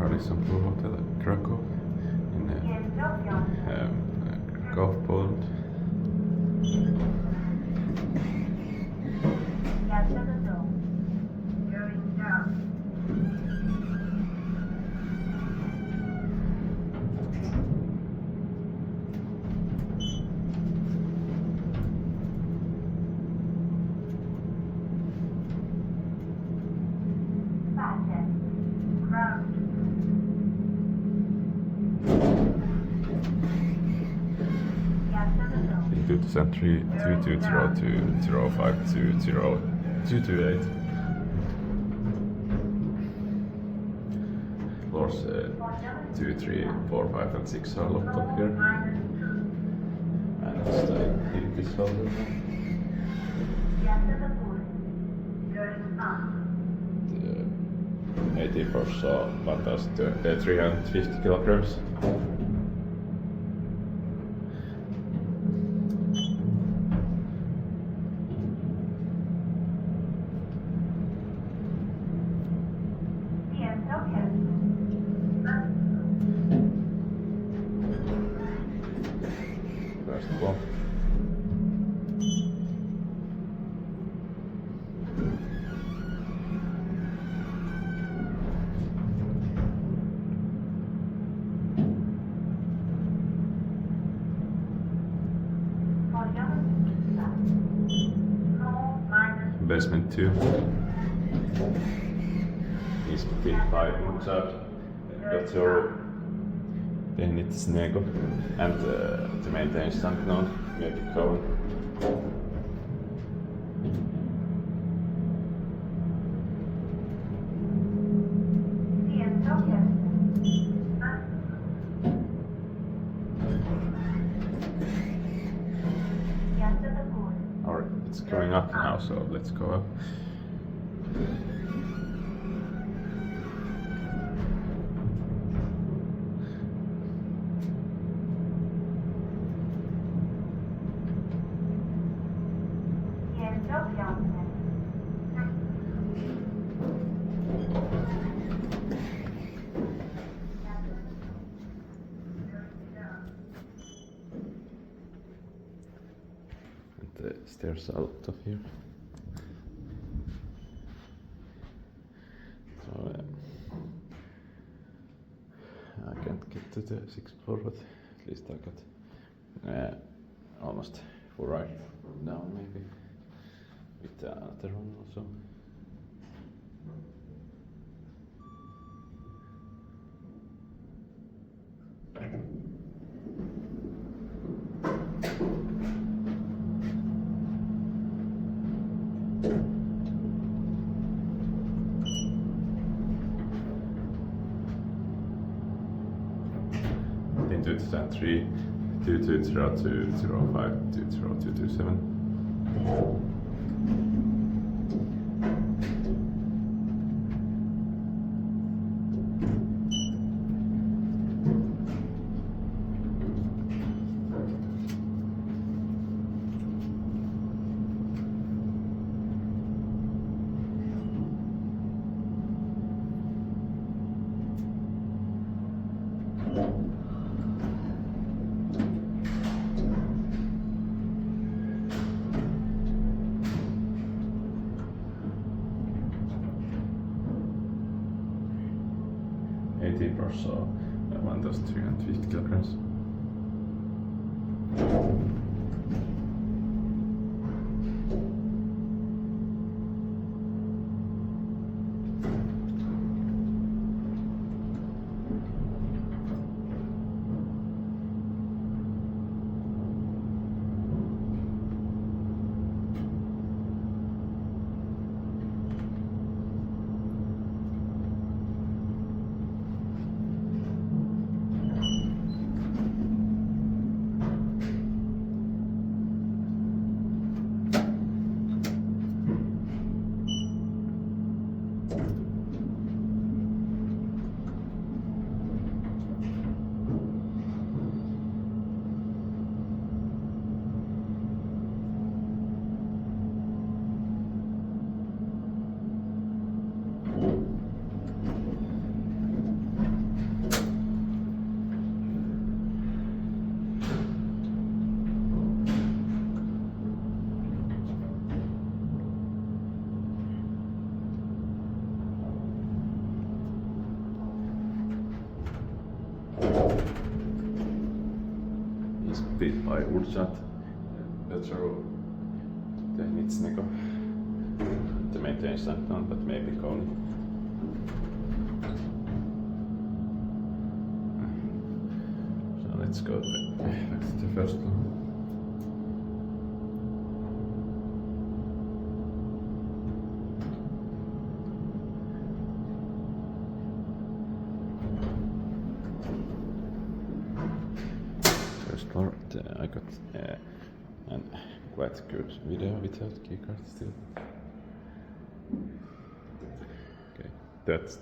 Radisson Blu Hotel Kraków in Kraków, Poland. In 2003 2202052028. Floors 2, 3, 4, 5 and 6 are locked up here. And it's in this folder. 80 or so, 1,350 kilograms. First floor. Basement 2 is built by Mozart, Dr. Nego, and the maintenance unknown, maybe Kone. Alright, it's going up now, so let's go up. The stairs are out of here. So I can't get to the 6th floor, but at least I got almost 4 right down, maybe with the other one also. In 2003 2202052027. Or so, 1,350 kilograms. Inspired by Urchat. Better then it's niinku to maintain something, but maybe Kone. So let's go back to the first one. First floor, I got an quite good video without keycard still. Okay, that's